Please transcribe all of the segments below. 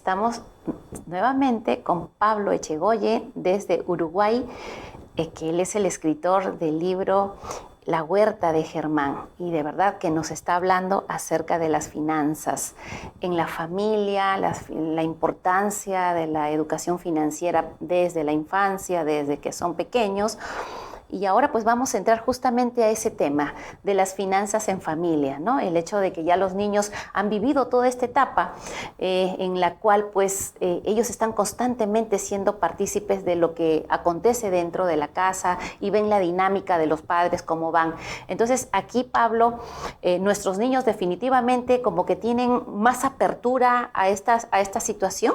estamos nuevamente con Pablo Echegoyen desde Uruguay, que él es el escritor del libro La Huerta de Germán, y de verdad que nos está hablando acerca de las finanzas en la familia, la importancia de la educación financiera desde la infancia, desde que son pequeños. Y ahora pues vamos a entrar justamente a ese tema de las finanzas en familia, ¿no? El hecho de que ya los niños han vivido toda esta etapa en la cual pues ellos están constantemente siendo partícipes de lo que acontece dentro de la casa y ven la dinámica de los padres, cómo van. Entonces aquí, Pablo, nuestros niños definitivamente como que tienen más apertura a esta situación.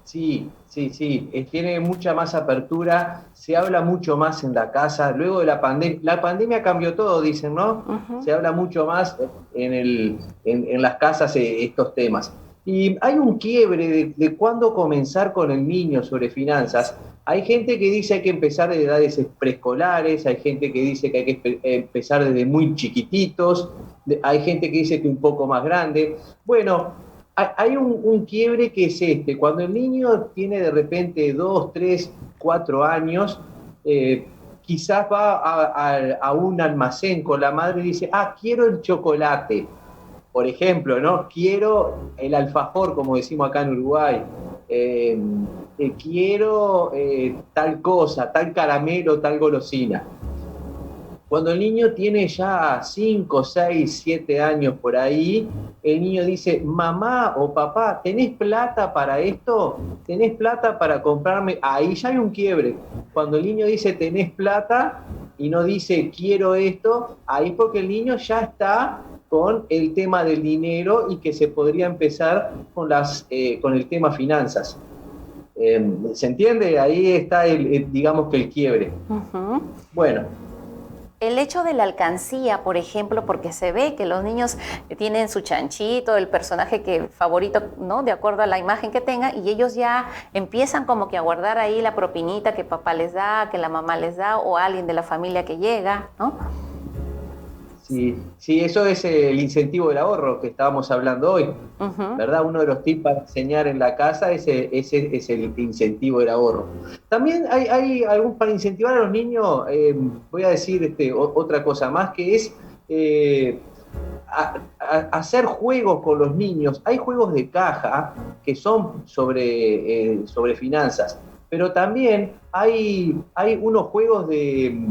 Sí, sí, sí, tiene mucha más apertura, se habla mucho más en la casa. Luego de la pandemia cambió todo, dicen, ¿no? Uh-huh. Se habla mucho más en las casas estos temas. Y hay un quiebre de cuándo comenzar con el niño sobre finanzas. Hay gente que dice que hay que empezar de edades preescolares, hay gente que dice que hay que empezar desde muy chiquititos, hay gente que dice que un poco más grande. Bueno, hay un quiebre que es cuando el niño tiene de repente 2, 3, 4 años, quizás va a un almacén con la madre y dice, quiero el chocolate, por ejemplo, ¿no? Quiero el alfajor, como decimos acá en Uruguay, quiero tal cosa, tal caramelo, tal golosina. Cuando el niño tiene ya 5, 6, 7 años por ahí, el niño dice, mamá o papá, ¿tenés plata para esto? ¿Tenés plata para comprarme? Ahí ya hay un quiebre. Cuando el niño dice, ¿tenés plata? Y no dice, quiero esto, ahí porque el niño ya está con el tema del dinero y que se podría empezar con el tema finanzas. ¿Se entiende? Ahí está, digamos que el quiebre. Uh-huh. Bueno. El hecho de la alcancía, por ejemplo, porque se ve que los niños tienen su chanchito, el personaje favorito, ¿no? De acuerdo a la imagen que tengan, y ellos ya empiezan como que a guardar ahí la propinita que papá les da, que la mamá les da, o alguien de la familia que llega, ¿no? Sí, sí, eso es el incentivo del ahorro que estábamos hablando hoy, Uh-huh. ¿verdad? Uno de los tips para enseñar en la casa es el incentivo del ahorro. También hay algún para incentivar a los niños, voy a decir otra cosa más, que es hacer juegos con los niños. Hay juegos de caja que son sobre finanzas, pero también hay unos juegos de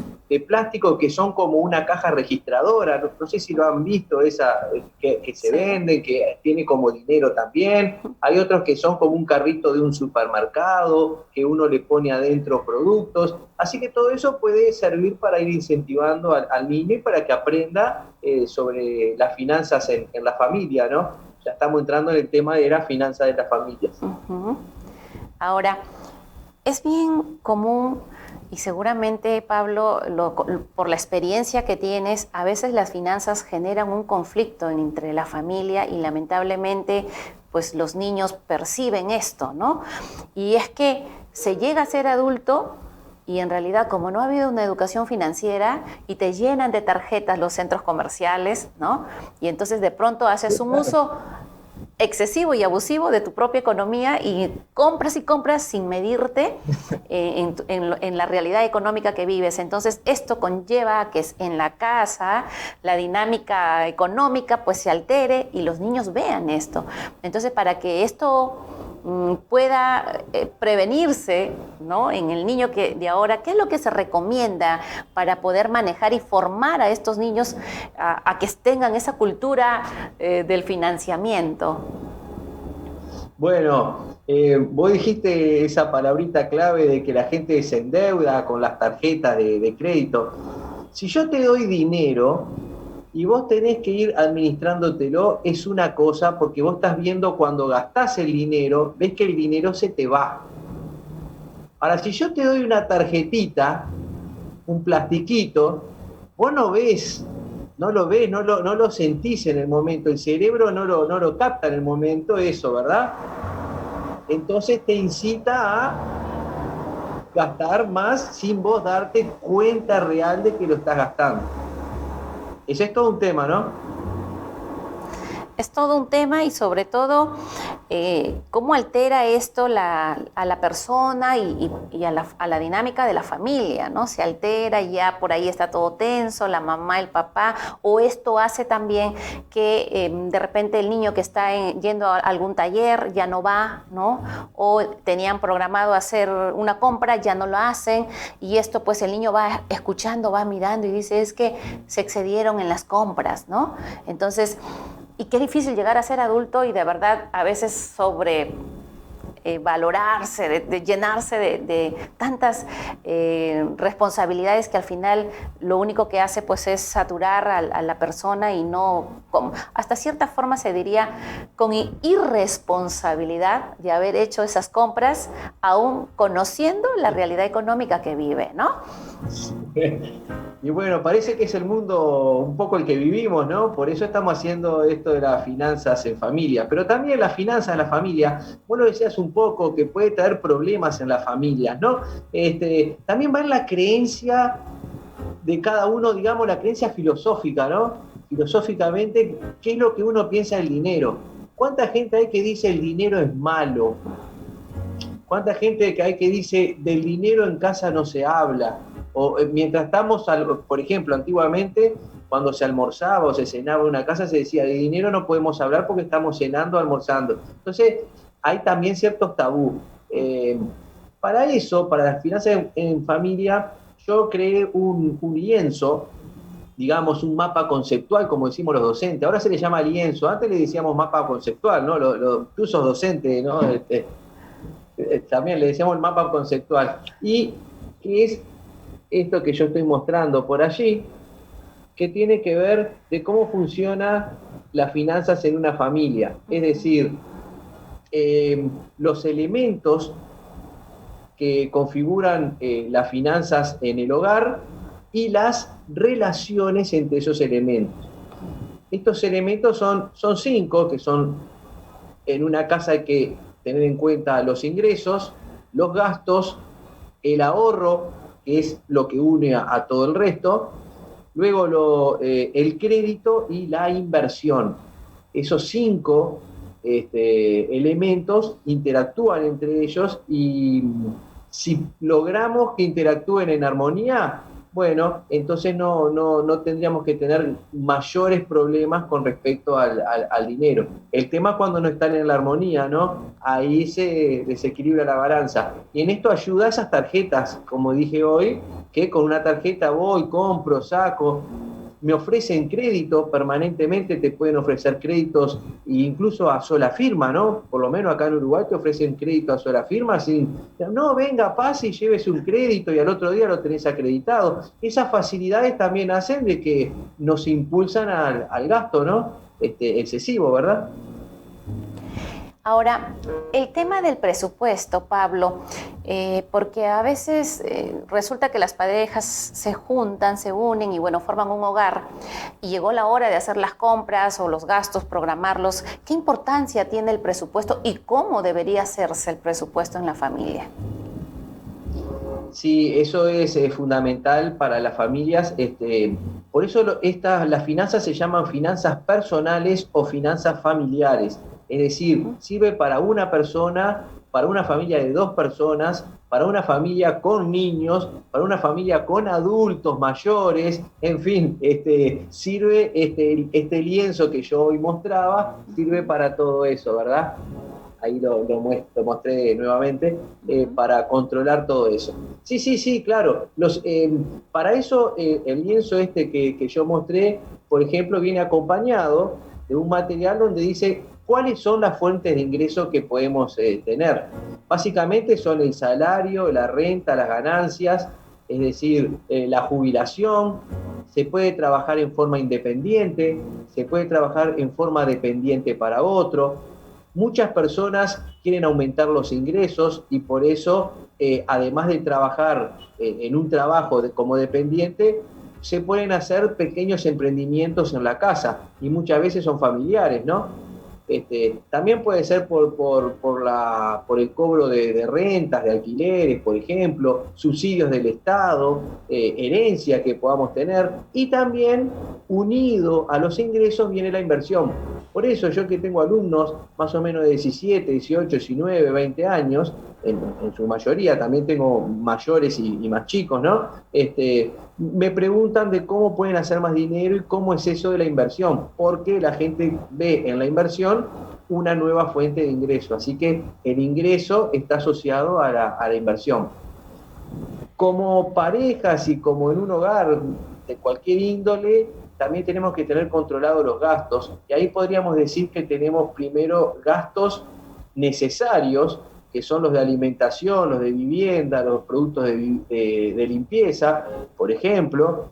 plástico que son como una caja registradora. No sé si lo han visto, esa que se venden, que tiene como dinero también. Hay otros que son como un carrito de un supermercado, que uno le pone adentro productos. Así que todo eso puede servir para ir incentivando al niño y para que aprenda sobre las finanzas en la familia, ¿no? Ya estamos entrando en el tema de las finanzas de las familias. Uh-huh. Ahora, es bien común, y seguramente, Pablo, por la experiencia que tienes, a veces las finanzas generan un conflicto entre la familia y lamentablemente pues los niños perciben esto, ¿no? Y es que se llega a ser adulto y en realidad como no ha habido una educación financiera y te llenan de tarjetas los centros comerciales, ¿no? Y entonces de pronto haces un uso excesivo y abusivo de tu propia economía y compras sin medirte en la realidad económica que vives. Entonces esto conlleva a que en la casa la dinámica económica pues se altere y los niños vean esto. Entonces para que esto pueda prevenirse, ¿no? En el niño de ahora, ¿qué es lo que se recomienda para poder manejar y formar a estos niños a que tengan esa cultura del financiamiento? Bueno, vos dijiste esa palabrita clave de que la gente se endeuda con las tarjetas de crédito. Si yo te doy dinero y vos tenés que ir administrándotelo, es una cosa, porque vos estás viendo cuando gastás el dinero, ves que el dinero se te va. Ahora, si yo te doy una tarjetita, un plastiquito, vos no ves, no lo sentís en el momento, el cerebro no lo capta en el momento eso, ¿verdad? Entonces te incita a gastar más sin vos darte cuenta real de que lo estás gastando. Ese es todo un tema, ¿no? es todo un tema y sobre todo cómo altera esto a la persona y a la dinámica de la familia, ¿no? Se altera y ya por ahí está todo tenso, la mamá, el papá, o esto hace también que de repente el niño que está yendo a algún taller ya no va, ¿no? O tenían programado hacer una compra, ya no lo hacen, y esto pues el niño va escuchando, va mirando y dice, es que se excedieron en las compras, ¿no? Entonces, y qué difícil llegar a ser adulto y de verdad a veces valorarse, de llenarse de tantas responsabilidades que al final lo único que hace pues es saturar a la persona y no, hasta cierta forma se diría, con irresponsabilidad de haber hecho esas compras aún conociendo la realidad económica que vive, ¿no? Y bueno, parece que es el mundo un poco el que vivimos, ¿no? Por eso estamos haciendo esto de las finanzas en familia. Pero también las finanzas en la familia, vos lo decías un poco, que puede traer problemas en las familias, ¿no? También va en la creencia de cada uno, digamos, la creencia filosófica, ¿no? Filosóficamente, ¿qué es lo que uno piensa del dinero? ¿Cuánta gente hay que dice el dinero es malo? ¿Cuánta gente hay que dice del dinero en casa no se habla? O mientras estamos, por ejemplo, antiguamente, cuando se almorzaba o se cenaba en una casa, se decía, de dinero no podemos hablar porque estamos cenando, almorzando. Entonces, hay también ciertos tabú. Para eso, para las finanzas en familia, yo creé un lienzo, digamos, un mapa conceptual, como decimos los docentes. Ahora se le llama lienzo, antes le decíamos mapa conceptual, ¿no? Tú sos docente, ¿no? También le decíamos el mapa conceptual. Y que es esto que yo estoy mostrando por allí, que tiene que ver de cómo funciona las finanzas en una familia. Es decir, los elementos que configuran las finanzas en el hogar y las relaciones entre esos elementos. Estos elementos son 5, que son, en una casa hay que tener en cuenta los ingresos, los gastos, el ahorro, que es lo que une a todo el resto, luego el crédito y la inversión. Esos 5 elementos interactúan entre ellos y si logramos que interactúen en armonía, bueno, entonces no tendríamos que tener mayores problemas con respecto al dinero. El tema es cuando no están en la armonía, ¿no? Ahí se desequilibra la balanza. Y en esto ayuda esas tarjetas, como dije hoy, que con una tarjeta voy, compro, saco, me ofrecen crédito permanentemente, te pueden ofrecer créditos incluso a sola firma, ¿no? Por lo menos acá en Uruguay te ofrecen crédito a sola firma, no, venga, pase y llévese un crédito y al otro día lo tenés acreditado. Esas facilidades también hacen de que nos impulsan al gasto, ¿no? Excesivo, ¿verdad? Ahora, el tema del presupuesto, Pablo, porque a veces resulta que las parejas se juntan, se unen y bueno, forman un hogar y llegó la hora de hacer las compras o los gastos, programarlos. ¿Qué importancia tiene el presupuesto y cómo debería hacerse el presupuesto en la familia? Sí, eso es fundamental para las familias. Por eso las finanzas se llaman finanzas personales o finanzas familiares. Es decir, sirve para una persona, para una familia de 2 personas, para una familia con niños, para una familia con adultos mayores, en fin, sirve este lienzo que yo hoy mostraba, sirve para todo eso, ¿verdad? Ahí lo mostré nuevamente, para controlar todo eso. Sí, claro. Para eso, el lienzo que yo mostré, por ejemplo, viene acompañado de un material donde dice cuáles son las fuentes de ingreso que podemos tener. Básicamente son el salario, la renta, las ganancias, es decir, la jubilación. Se puede trabajar en forma independiente, se puede trabajar en forma dependiente para otro. Muchas personas quieren aumentar los ingresos y por eso, además de trabajar en un trabajo como dependiente, se pueden hacer pequeños emprendimientos en la casa y muchas veces son familiares, ¿no? También puede ser por el cobro de rentas, de alquileres, por ejemplo, subsidios del Estado, herencia que podamos tener, y también unido a los ingresos viene la inversión. Por eso yo que tengo alumnos más o menos de 17, 18, 19, 20 años, en su mayoría, también tengo mayores y más chicos, ¿no? Me preguntan de cómo pueden hacer más dinero y cómo es eso de la inversión, porque la gente ve en la inversión una nueva fuente de ingreso, así que el ingreso está asociado a la inversión. Como parejas y como en un hogar de cualquier índole, también tenemos que tener controlados los gastos, y ahí podríamos decir que tenemos primero gastos necesarios, que son los de alimentación, los de vivienda, los productos de limpieza, por ejemplo.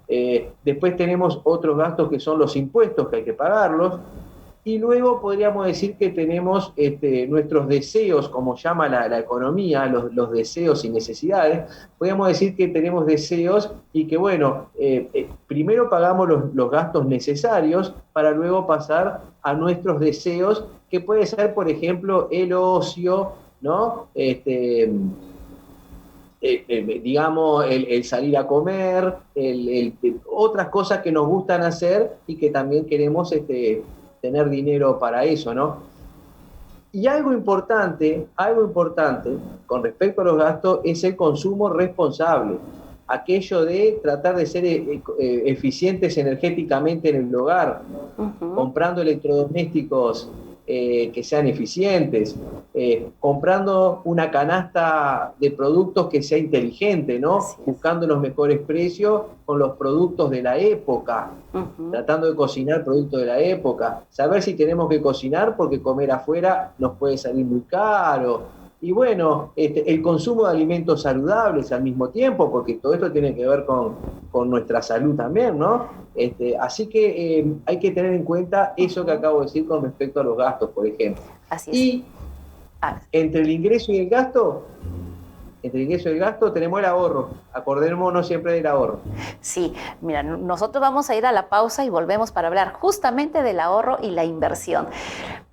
Después tenemos otros gastos que son los impuestos, que hay que pagarlos. Y luego podríamos decir que tenemos nuestros deseos, como llama la economía, los deseos y necesidades. Podríamos decir que tenemos deseos y que, bueno, primero pagamos los gastos necesarios para luego pasar a nuestros deseos, que puede ser, por ejemplo, el ocio, ¿no? Digamos, el salir a comer, otras cosas que nos gustan hacer y que también queremos tener dinero para eso, ¿no? Y algo importante con respecto a los gastos es el consumo responsable, aquello de tratar de ser eficientes energéticamente en el hogar, comprando electrodomésticos que sean eficientes, comprando una canasta de productos que sea inteligente, ¿no? Buscando los mejores precios con los productos de la época, tratando de cocinar productos de la época, saber si tenemos que cocinar porque comer afuera nos puede salir muy caro. Y bueno, el consumo de alimentos saludables al mismo tiempo, porque todo esto tiene que ver con nuestra salud también, ¿no? Así que hay que tener en cuenta eso que acabo de decir con respecto a los gastos, por ejemplo. Así es. Y entre el ingreso y el gasto, tenemos el ahorro. Acordémonos siempre del ahorro. Sí, mira, nosotros vamos a ir a la pausa y volvemos para hablar justamente del ahorro y la inversión.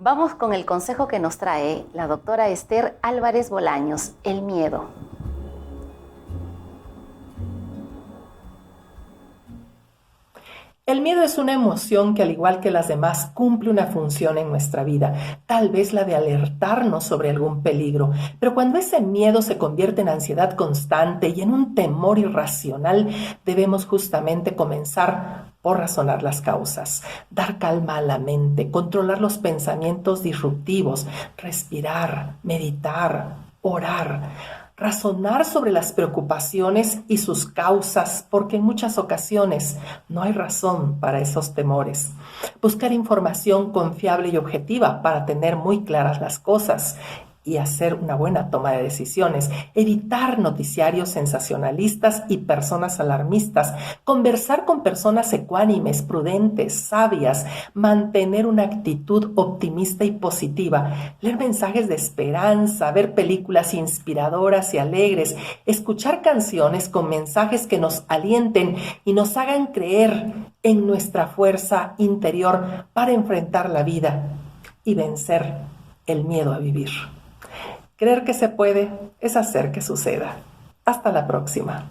Vamos con el consejo que nos trae la doctora Esther Álvarez Bolaños, el miedo. El miedo es una emoción que, al igual que las demás, cumple una función en nuestra vida, tal vez la de alertarnos sobre algún peligro. Pero cuando ese miedo se convierte en ansiedad constante y en un temor irracional, debemos justamente comenzar por razonar las causas, dar calma a la mente, controlar los pensamientos disruptivos, respirar, meditar, orar. Razonar sobre las preocupaciones y sus causas, porque en muchas ocasiones no hay razón para esos temores. Buscar información confiable y objetiva para tener muy claras las cosas y hacer una buena toma de decisiones. Evitar noticiarios sensacionalistas y personas alarmistas. Conversar con personas ecuánimes, prudentes, sabias. Mantener una actitud optimista y positiva. Leer mensajes de esperanza. Ver películas inspiradoras y alegres. Escuchar canciones con mensajes que nos alienten y nos hagan creer en nuestra fuerza interior para enfrentar la vida y vencer el miedo a vivir. Creer que se puede es hacer que suceda. Hasta la próxima.